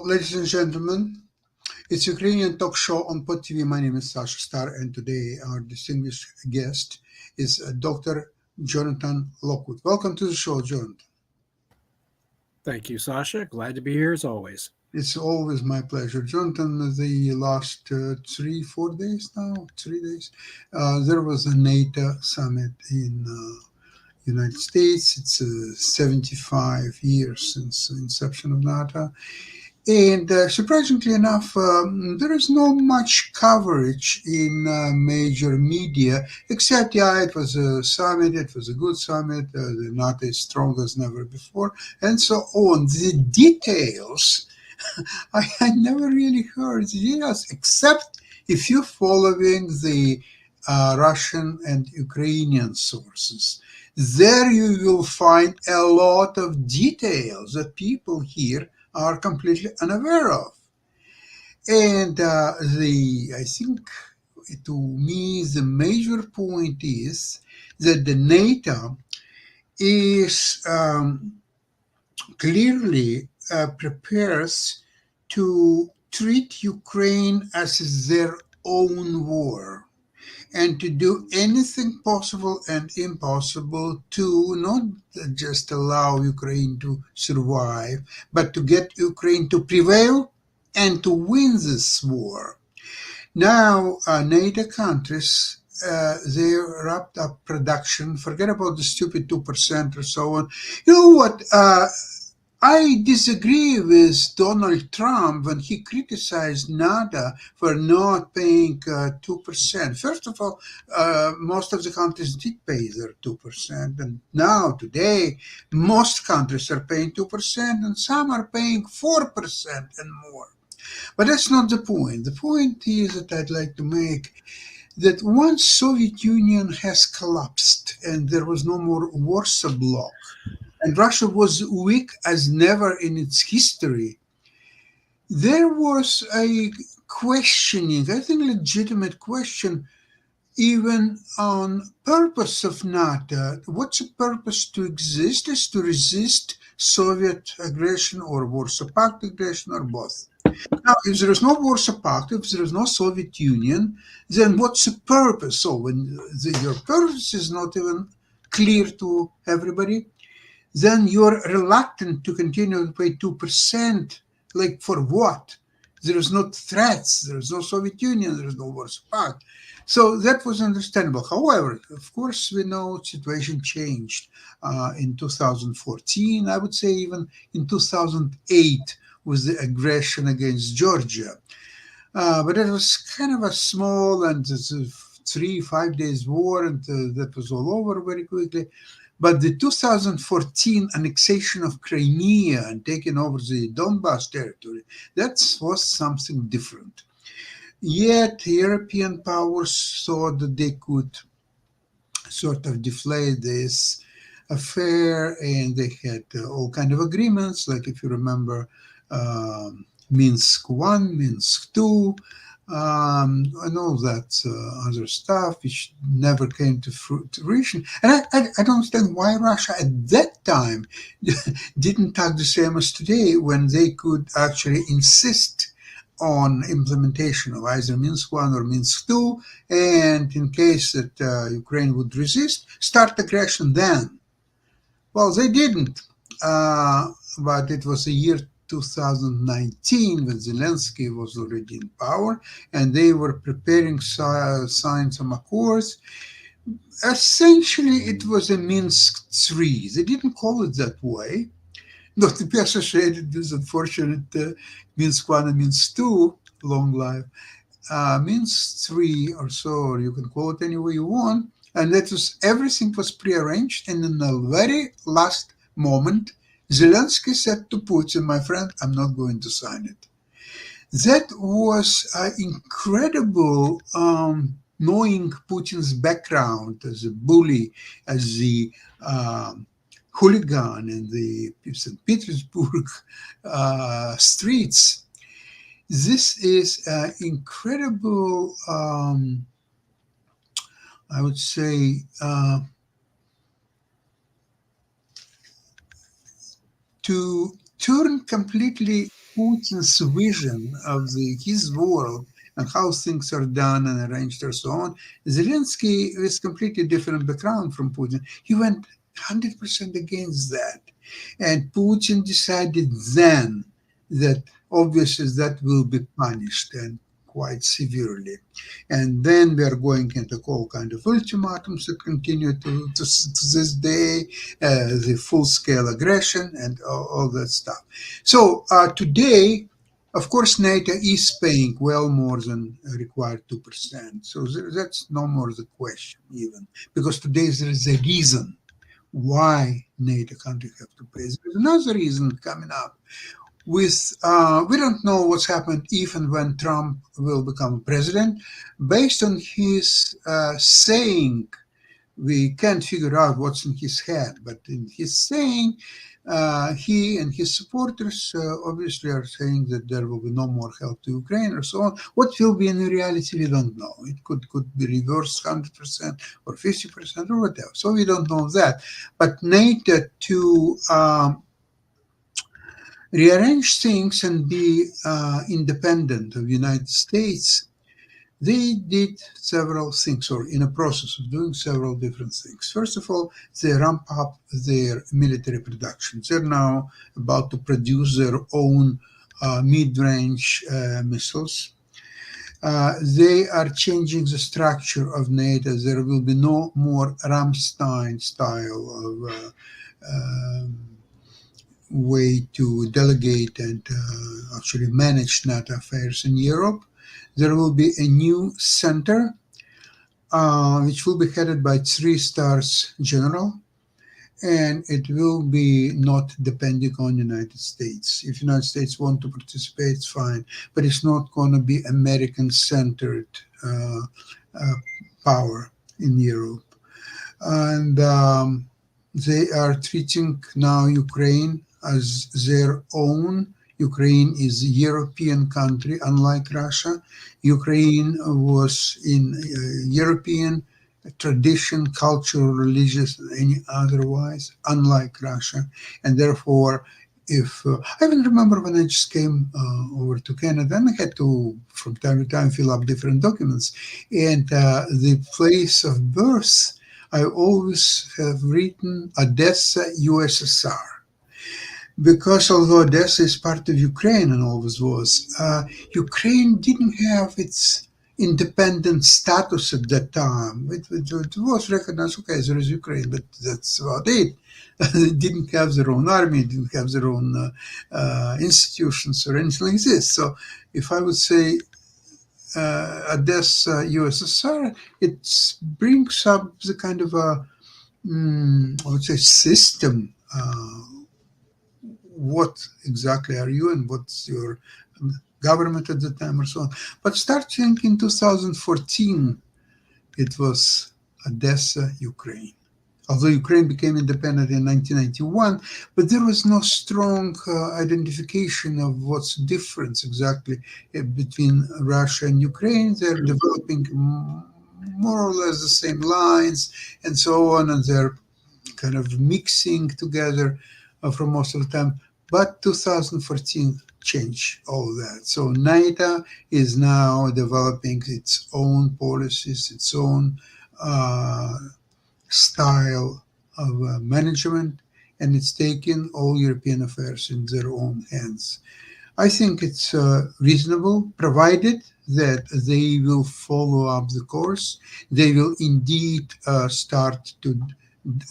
ladies and gentlemen, it's Ukrainian talk show on Pod TV. My name is Sasha Star, and today our distinguished guest is Dr. Jonathan Lockwood. Welcome to the show, Jonathan. Thank you, Sasha. Glad to be here as always. It's always my pleasure. Jonathan, the last 3 days now, 3 days, there was a NATO summit in United States. It's 75 years since the inception of NATO. And surprisingly enough, there is not much coverage in major media, except, it was a summit, it was a good summit, the NATO is strong as never before, and so on. The details, I never really heard the details, except if you're following the Russian and Ukrainian sources. There you will find a lot of details that people here are completely unaware of. And I think to me, the major point is that the NATO is clearly prepares to treat Ukraine as their own war, and to do anything possible and impossible to not just allow Ukraine to survive, but to get Ukraine to prevail and to win this war. Now, NATO countries, they wrapped up production. Forget about the stupid 2% or so on. You know what? I disagree with Donald Trump when he criticized NATO for not paying 2%. First of all, most of the countries did pay their 2%, and now, today, most countries are paying 2%, and some are paying 4% and more. But that's not the point. The point is that I'd like to make that once Soviet Union has collapsed and there was no more Warsaw Bloc, and Russia was weak as never in its history, there was a questioning, I think legitimate question, even on purpose of NATO. What's the purpose to exist? Is to resist Soviet aggression or Warsaw Pact aggression, or both? Now, if there is no Warsaw Pact, if there is no Soviet Union, then what's the purpose? So when your purpose is not even clear to everybody, then you're reluctant to continue to pay 2%. Like, for what? There is no threats, there is no Soviet Union, there is no Warsaw Pact. So that was understandable. However, of course, we know the situation changed in 2014, I would say even in 2008 with the aggression against Georgia. But it was kind of a small and 3-5 days war, and that was all over very quickly. But the 2014 annexation of Crimea and taking over the Donbas territory, that was something different. Yet European powers thought that they could sort of deflate this affair, and they had all kind of agreements, like, if you remember, Minsk I, Minsk II, and all that other stuff, which never came to fruition. And I don't understand why Russia at that time didn't act the same as today, when they could actually insist on implementation of either Minsk I or Minsk II, and in case that Ukraine would resist, start aggression then. Well, they didn't, but it was the year 2019 when Zelensky was already in power, and they were preparing sign some accords. Essentially, it was a Minsk III. They didn't call it that way, not to be associated with unfortunate Minsk I and Minsk II, long life. Minsk III or so, or you can call it any way you want, and that was, everything was prearranged, and in the very last moment, Zelensky said to Putin, my friend, I'm not going to sign it. That was incredible, knowing Putin's background as a bully, as the hooligan in the St. Petersburg streets. This is incredible, I would say, to turn completely Putin's vision of his world and how things are done and arranged and so on. Zelensky is completely different background from Putin. He went 100% against that. And Putin decided then that obviously that will be punished and quite severely. And then we are going into all kind of ultimatums that continue to this day, the full-scale aggression and all that stuff. So today, of course, NATO is paying well more than required 2%. So that's no more the question even, because today there is a reason why NATO countries have to pay. There's another reason coming up. With we don't know what's happened even when Trump will become president. Based on his saying, we can't figure out what's in his head, but in his saying, he and his supporters obviously are saying that there will be no more help to Ukraine or so on. What will be in reality, we don't know. It could be reversed 100% or 50% or whatever. So we don't know that. But NATO to rearrange things and be independent of the United States, they did several things, or in a process of doing several different things. First of all, they ramp up their military production. They're now about to produce their own mid-range missiles. They are changing the structure of NATO. There will be no more Ramstein style of way to delegate and actually manage NATO affairs in Europe. There will be a new center which will be headed by 3-stars general, and it will be not depending on United States. If United States want to participate, it's fine, but it's not going to be American-centered power in Europe. And they are treating now Ukraine as their own. Ukraine is a European country, unlike Russia. Ukraine was in European tradition, cultural, religious, and any otherwise, unlike Russia. And therefore, if I even remember when I just came over to Canada, and I had to, from time to time, fill up different documents. And the place of birth, I always have written Odessa, USSR. Because although Odessa is part of Ukraine and always was, Ukraine didn't have its independent status at that time. It was recognized, okay, there is Ukraine, but that's about it. They didn't have their own army, didn't have their own institutions or anything like this. So if I would say Odessa, USSR, it brings up the kind of a, I would say, system. What exactly are you and what's your government at the time or so on. But starting in 2014, it was Odessa, Ukraine. Although Ukraine became independent in 1991, but there was no strong identification of what's the difference exactly between Russia and Ukraine. They're developing more or less the same lines and so on, and they're kind of mixing together for most of the time. But 2014 changed all that. So NATO is now developing its own policies, its own style of management, and it's taking all European affairs in their own hands. I think it's reasonable, provided that they will follow up the course. They will indeed start to,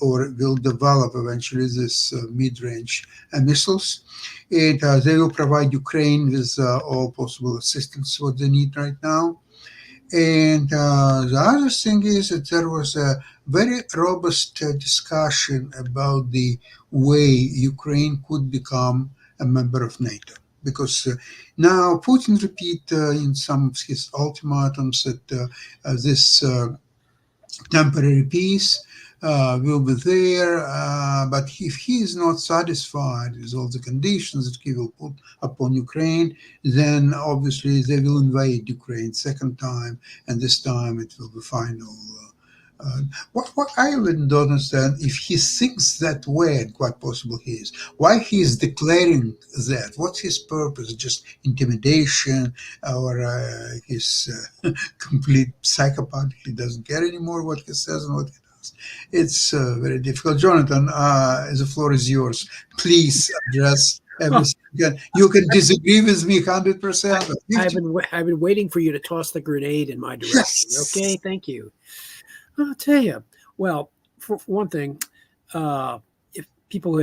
or will develop eventually this mid-range missiles. And they will provide Ukraine with all possible assistance what they need right now. And the other thing is that there was a very robust discussion about the way Ukraine could become a member of NATO. Because now Putin repeat in some of his ultimatums that this temporary peace will be there, but if he is not satisfied with all the conditions that he will put upon Ukraine, then obviously they will invade Ukraine second time, and this time it will be final What I don't understand, if he thinks that way, and quite possible he is, why he is declaring that? What's his purpose? Just intimidation, or he's complete psychopath? He doesn't care anymore what he says and what he does. It's very difficult. Jonathan, the floor is yours. Please address everything. You can disagree with me 100%. I've been waiting for you to toss the grenade in my direction. Yes. Okay, thank you. I'll tell you. Well, for one thing, if people who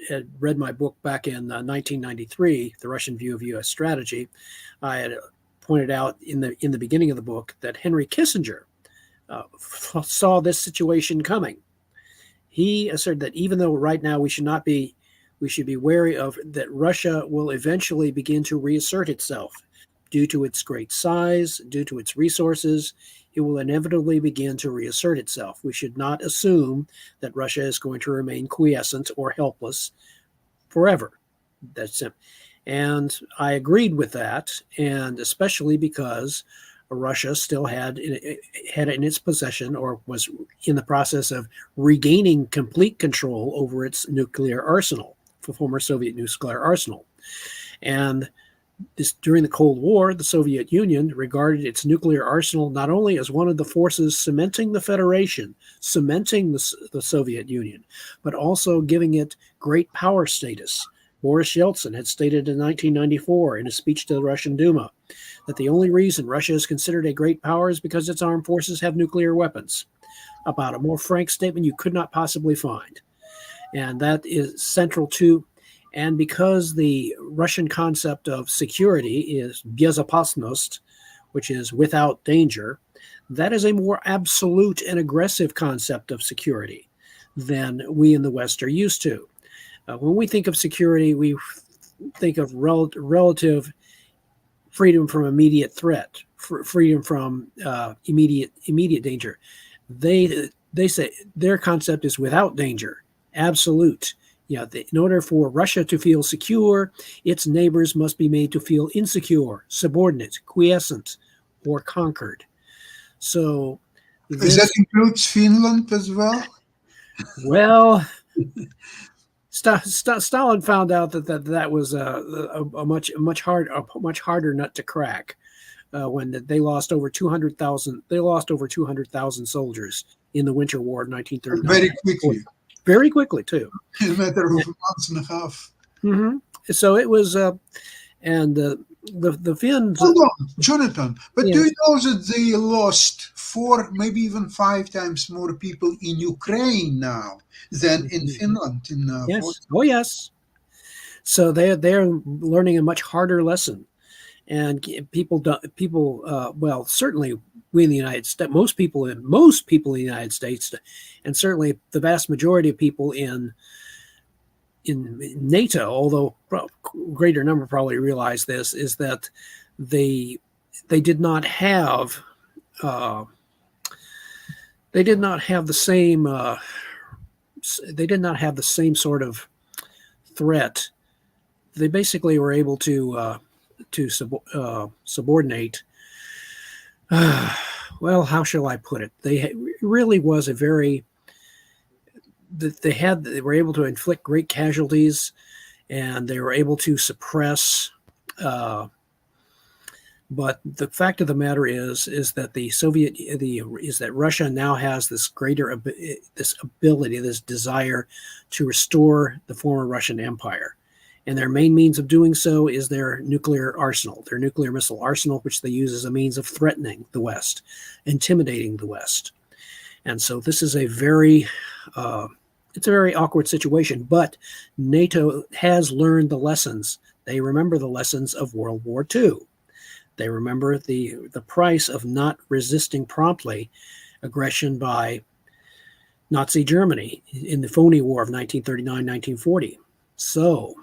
had read my book back in 1993, The Russian View of U.S. Strategy, I had pointed out in the beginning of the book that Henry Kissinger saw this situation coming. He asserted that even though right now we should be wary of that Russia will eventually begin to reassert itself due to its great size, due to its resources. It will inevitably begin to reassert itself. We should not assume that Russia is going to remain quiescent or helpless forever. That's it. And I agreed with that, and especially because Russia still had in its possession, or was in the process of regaining complete control over its nuclear arsenal, the former Soviet nuclear arsenal. And during the Cold War, the Soviet Union regarded its nuclear arsenal not only as one of the forces cementing the Federation, cementing the Soviet Union, but also giving it great power status. Boris Yeltsin had stated in 1994 in a speech to the Russian Duma that the only reason Russia is considered a great power is because its armed forces have nuclear weapons. About a more frank statement you could not possibly find. And that is central to, and because the Russian concept of security is bezopasnost, which is without danger, that is a more absolute and aggressive concept of security than we in the West are used to. When we think of security, we think of relative freedom from immediate threat, freedom from immediate danger. They say their concept is without danger, absolute. In order for Russia to feel secure, its neighbors must be made to feel insecure, subordinate, quiescent, or conquered. So, that includes Finland as well? Well, Stalin found out that was a much harder nut to crack when they lost over 200,000. They lost over 200,000 soldiers in the Winter War of 1939. Very quickly. Very quickly, too. In a matter of a month and a half. Mm-hmm. So it was, and the Finns. Hold on, Jonathan. But do you know that they lost 4, maybe even 5 times more people in Ukraine now than in Finland? Yes. Oh, yes. So they're learning a much harder lesson, and well, certainly we in the United States, most people in the United States, and certainly the vast majority of people in NATO, although a greater number probably realize this, is that they did not have the same sort of threat. They basically were able to subordinate. Well, how shall I put it? They really was a very. They were able to inflict great casualties, and they were able to suppress. But the fact of the matter is that that Russia now has this this ability, this desire to restore the former Russian Empire. And their main means of doing so is their nuclear arsenal, their nuclear missile arsenal, which they use as a means of threatening the West, intimidating the West. And so this is a very awkward situation. But NATO has learned the lessons. They remember the lessons of World War II. They remember the price of not resisting promptly aggression by Nazi Germany in the phony war of 1939-1940. So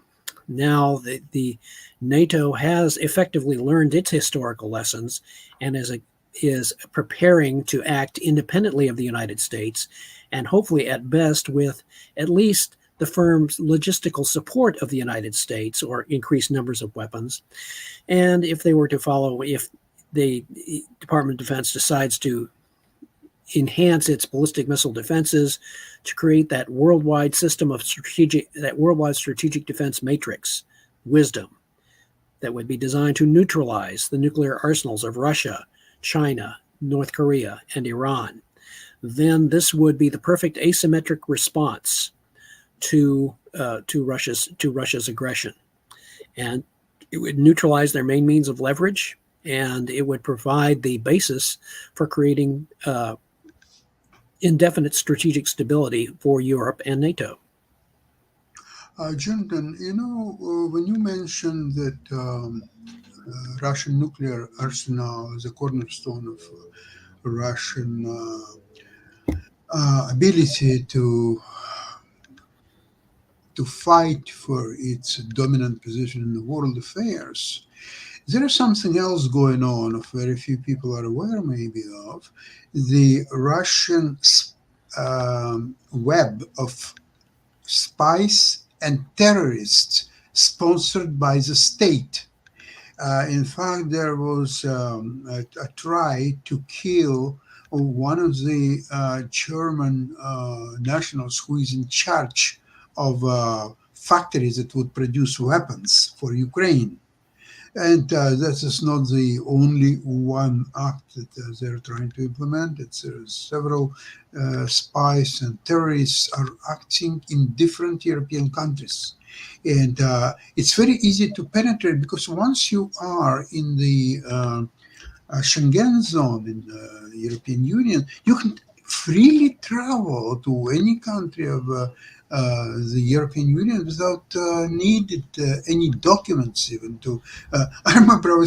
now the NATO has effectively learned its historical lessons and is preparing to act independently of the United States, and hopefully at best with at least the firm's logistical support of the United States or increased numbers of weapons. And if the Department of Defense decides to enhance its ballistic missile defenses, to create that worldwide strategic defense matrix, wisdom, that would be designed to neutralize the nuclear arsenals of Russia, China, North Korea, and Iran. Then this would be the perfect asymmetric response to Russia's aggression, and it would neutralize their main means of leverage, and it would provide the basis for creating indefinite strategic stability for Europe and NATO. Jonathan, when you mentioned that Russian nuclear arsenal is a cornerstone of Russian ability to fight for its dominant position in the world affairs, there is something else going on of very few people are aware maybe of. The Russian web of spies and terrorists sponsored by the state. In fact, there was a try to kill one of the German nationals who is in charge of factories that would produce weapons for Ukraine. And that is not the only one act that they're trying to implement. It's several spies and terrorists are acting in different European countries. And it's very easy to penetrate because once you are in the Schengen zone in the European Union, you can freely travel to any country of the European Union without needed any documents even to. I remember I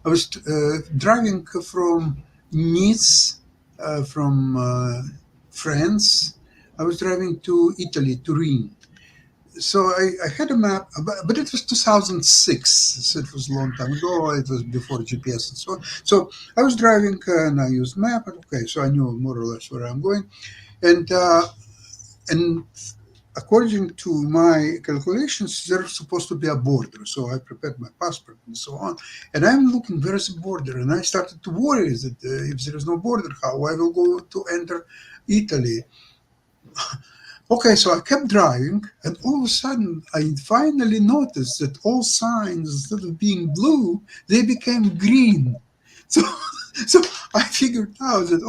was driving from Nice, from France. I was driving to Italy, Turin. So I had a map, but it was 2006, so it was a long time ago. It was before GPS and so on. So I was driving and I used map. Okay, so I knew more or less where I'm going, and according to my calculations, there's supposed to be a border. So I prepared my passport and so on, and I'm looking where's the border, and I started to worry that if there is no border, how I will go to enter Italy. Okay, so I kept driving, and all of a sudden, I finally noticed that all signs, instead of being blue, they became green. So, so I figured out that,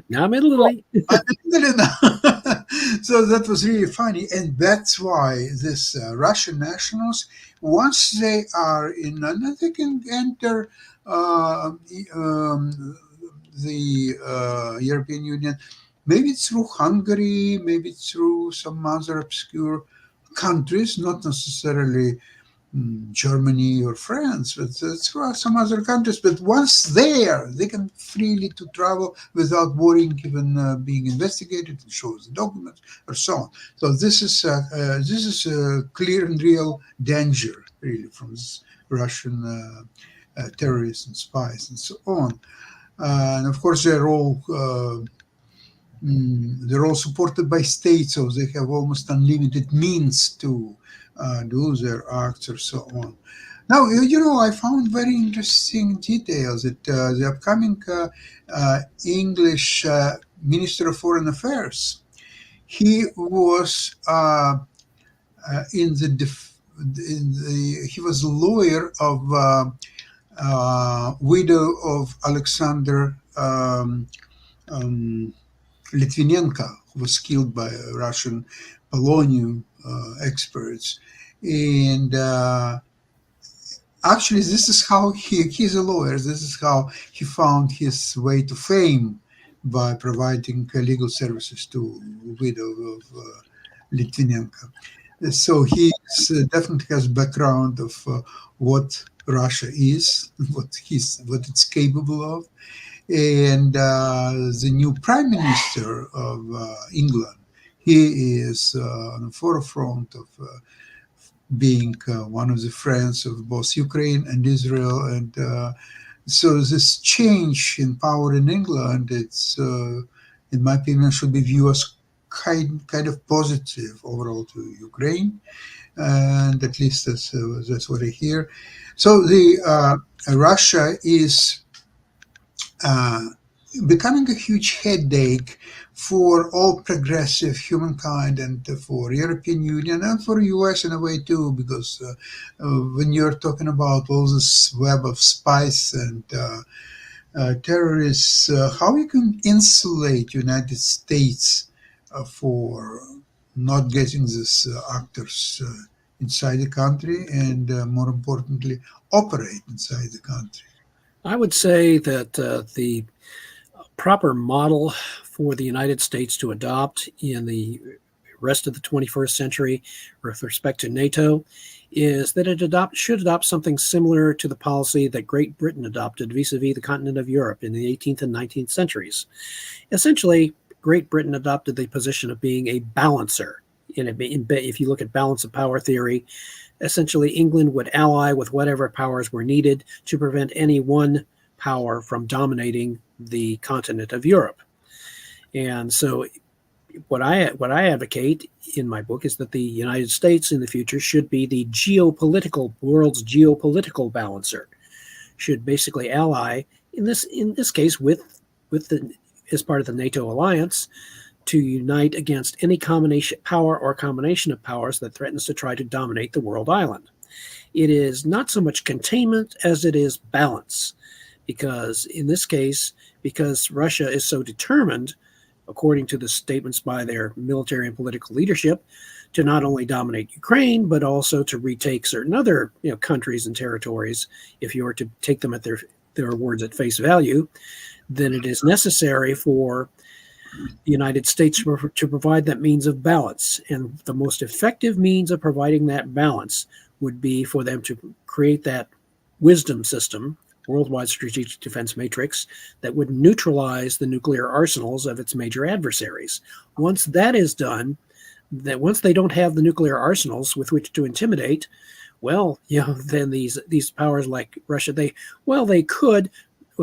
now I'm in Italy. I'm in Italy now. So that was really funny, and that's why this Russian nationals, once they are in, and they can enter the European Union. Maybe it's through Hungary, maybe it's through some other obscure countries, not necessarily Germany or France, but through some other countries. But once there, they can freely to travel without worrying, even being investigated and show the documents or so on. So this is a clear and real danger, really, from this Russian terrorists and spies and so on. And of course, they're all supported by states, so they have almost unlimited means to do their acts or so on. Now, I found very interesting details that the upcoming English Minister of Foreign Affairs, he was he was a lawyer of widow of Alexander Litvinenko, who was killed by Russian polonium experts. And actually, this is how he's a lawyer. This is how he found his way to fame, by providing legal services to widow of Litvinenko. So he definitely has background of what Russia is, what it's capable of. And the new Prime Minister of England, he is on the forefront of being one of the friends of both Ukraine and Israel. And so this change in power in England, it's, in my opinion, should be viewed as kind of positive overall to Ukraine. And at least that's what I hear. So the Russia is becoming a huge headache for all progressive humankind and for European Union and for US in a way too, because when you're talking about all this web of spies and terrorists, how you can insulate United States for not getting these actors inside the country and more importantly operate inside the country. I would say that the proper model for the United States to adopt in the rest of the 21st century with respect to NATO is that it should adopt something similar to the policy that Great Britain adopted vis-a-vis the continent of Europe in the 18th and 19th centuries. Essentially, Great Britain adopted the position of being a balancer. If you look at balance of power theory, essentially England would ally with whatever powers were needed to prevent any one power from dominating the continent of Europe. And so what I advocate in my book is that the United States in the future should be the world's geopolitical balancer, should basically ally in this case with the as part of the NATO alliance to unite against any combination of powers that threatens to try to dominate the world island. It is not so much containment as it is balance, because in this case, because Russia is so determined, according to the statements by their military and political leadership, to not only dominate Ukraine, but also to retake certain other countries and territories, if you were to take them at their words at face value, then it is necessary for the United States to provide that means of balance. And the most effective means of providing that balance would be for them to create that wisdom system, worldwide strategic defense matrix, that would neutralize the nuclear arsenals of its major adversaries. Once that is done, that once they don't have the nuclear arsenals with which to intimidate, then these powers like Russia, they could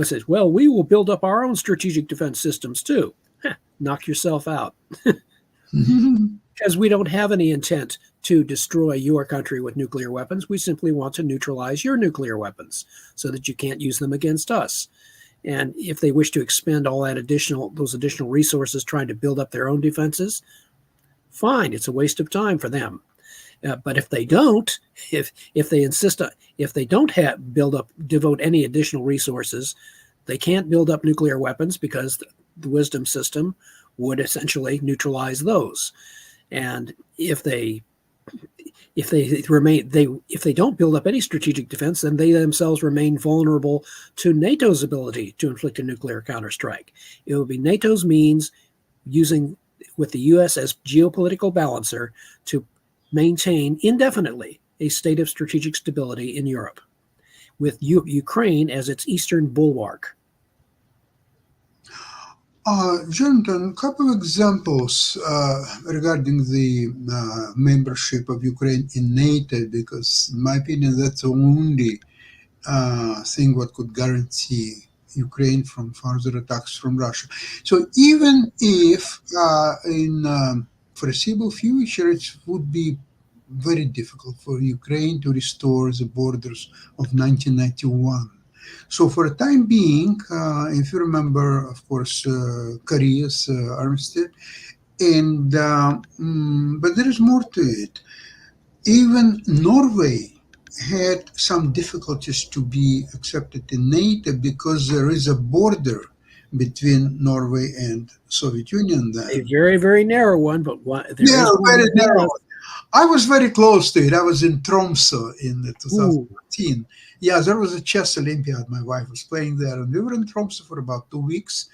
say, we will build up our own strategic defense systems too. Knock yourself out. Because we don't have any intent to destroy your country with nuclear weapons. We simply want to neutralize your nuclear weapons so that you can't use them against us. And if they wish to expend all those additional resources trying to build up their own defenses, fine, it's a waste of time for them. But if they don't, if they don't devote any additional resources, they can't build up nuclear weapons because the wisdom system would essentially neutralize those. And if they don't build up any strategic defense, then they themselves remain vulnerable to NATO's ability to inflict a nuclear counterstrike. It will be NATO's means, using with the U.S. as geopolitical balancer, to maintain indefinitely a state of strategic stability in Europe, with Ukraine as its eastern bulwark. Jonathan, a couple of examples regarding the membership of Ukraine in NATO, because in my opinion, that's the only thing what could guarantee Ukraine from further attacks from Russia. So even if in foreseeable future it would be very difficult for Ukraine to restore the borders of 1991. So for the time being, if you remember, of course, Korea's armistice, and but there is more to it. Even Norway had some difficulties to be accepted in NATO because there is a border between Norway and Soviet Union then. A very, very narrow one, but very narrow. I was very close to it. I was in Tromsø in 2014. Ooh. Yeah, there was a chess Olympiad. My wife was playing there, and we were in Tromsø for about 2 weeks.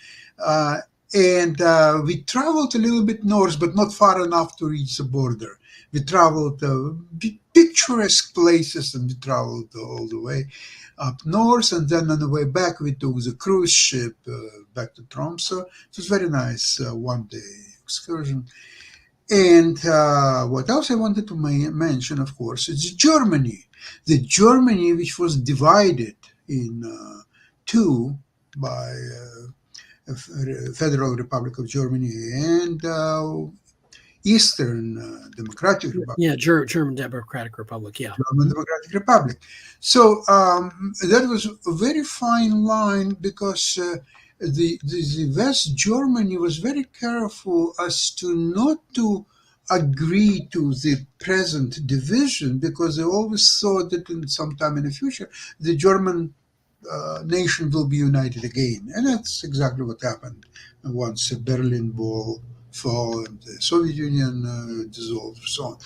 And we traveled a little bit north, but not far enough to reach the border. We traveled picturesque places, and we traveled all the way up north. And then on the way back, we took the cruise ship back to Tromsø. It was a very nice one-day excursion. And what else I wanted to mention, of course, is Germany. The Germany which was divided in two by Federal Republic of Germany and Eastern Democratic Republic. Yeah, German Democratic Republic, yeah. German Democratic Republic. So that was a very fine line because the West Germany was very careful as to not to agree to the present division, because they always thought that in some time in the future the German nation will be united again, and that's exactly what happened once the Berlin Wall fell and the Soviet Union dissolved, and so on.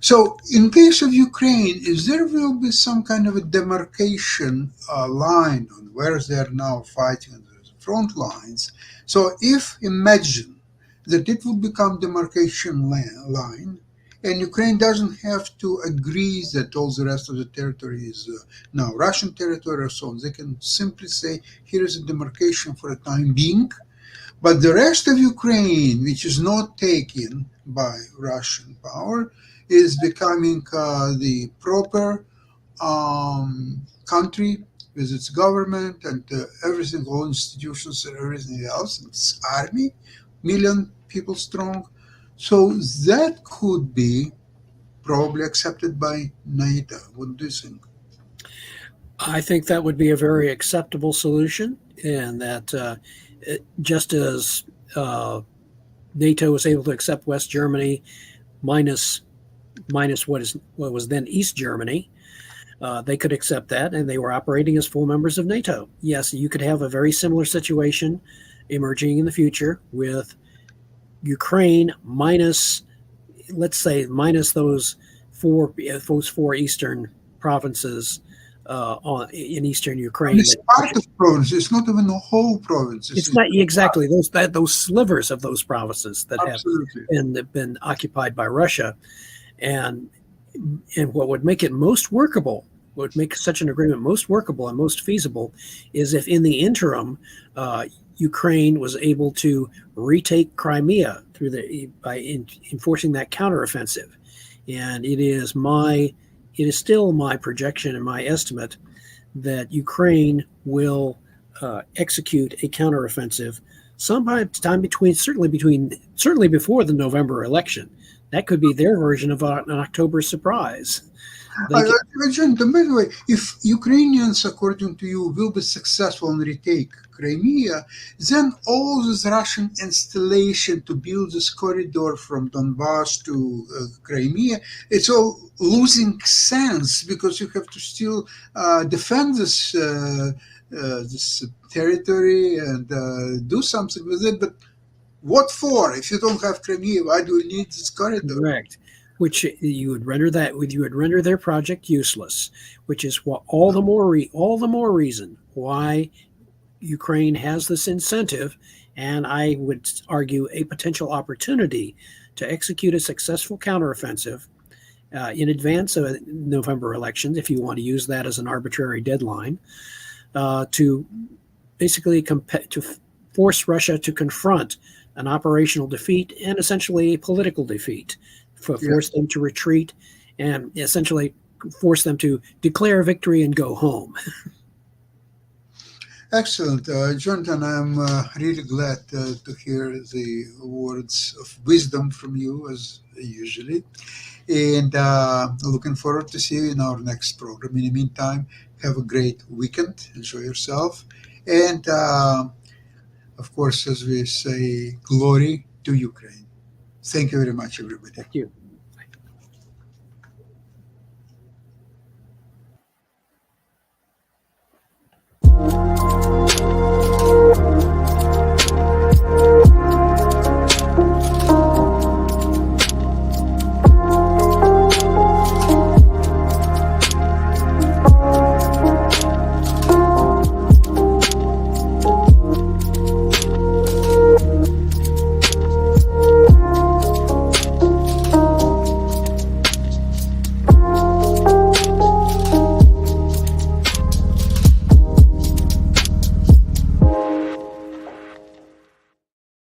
So, in case of Ukraine, if there will be some kind of a demarcation line on where they're now fighting on the front lines, so if imagine that it will become demarcation line, and Ukraine doesn't have to agree that all the rest of the territory is now Russian territory or so on, they can simply say, here is a demarcation for a time being, but the rest of Ukraine, which is not taken by Russian power, is becoming the proper country with its government and everything, all institutions and everything else, its army, million people strong. So that could be probably accepted by NATO. What do you think? I think that would be a very acceptable solution, and that just as NATO was able to accept West Germany minus what was then East Germany, they could accept that, and they were operating as full members of NATO. Yes, you could have a very similar situation emerging in the future with Ukraine minus, let's say, minus those four eastern provinces in eastern Ukraine. It's part of province. It's not even a whole province. It's not exactly those slivers of those provinces that absolutely have been occupied by Russia, and what would make it most workable, what would make such an agreement most workable and most feasible, is if in the interim Ukraine was able to retake Crimea by enforcing that counteroffensive. And it is still my projection and my estimate that Ukraine will execute a counteroffensive sometime certainly before the November election. That could be their version of an October surprise. John, by the way, if Ukrainians, according to you, will be successful and retake Crimea, then all this Russian installation to build this corridor from Donbass to Crimea, it's all losing sense, because you have to still defend this territory and do something with it. But what for? If you don't have Crimea, why do you need this corridor? Correct. Which you would render their project useless, which is all the more reason why Ukraine has this incentive, and I would argue a potential opportunity to execute a successful counteroffensive in advance of November elections, if you want to use that as an arbitrary deadline, to basically to force Russia to confront an operational defeat and essentially a political defeat. Force them to retreat and essentially force them to declare victory and go home. Excellent. Jonathan, I'm really glad to hear the words of wisdom from you, as usually. And looking forward to see you in our next program. In the meantime, have a great weekend. Enjoy yourself. And, of course, as we say, glory to Ukraine. Thank you very much, everybody. Thank you.